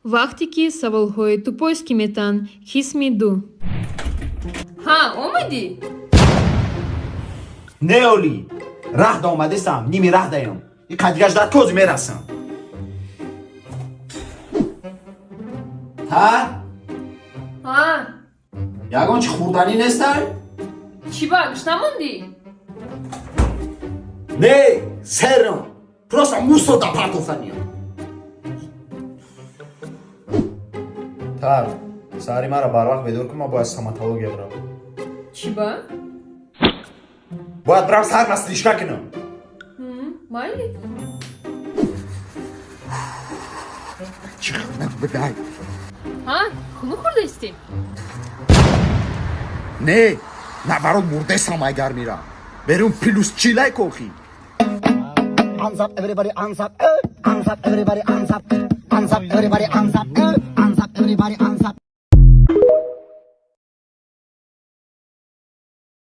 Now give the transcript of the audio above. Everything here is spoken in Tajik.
вақте ки саволҳои ту поиски метан қисми 2. ҳа омадӣ? Не оли раҳд омадесам ними раҳдаям и қадгаждар коз мерасам ҳа ҳа ягон чи хурданӣ нестай чӣ багш намондӣ? не серам просто мусода партофаниям тар сари мара барвақт бедор кун ма бояд стоматология бирам чӣ ба? бояд бирам сарма стрижка кунам майли чӣ хунак бидай ҳа хуну хӯрдаистӣ? не наоборот мурдесам агар мирам берун плюс чилай кохи Hands up, everybody, hands up, hands up, everybody, hands up, everybody, hands up, hands up, everybody, hands up.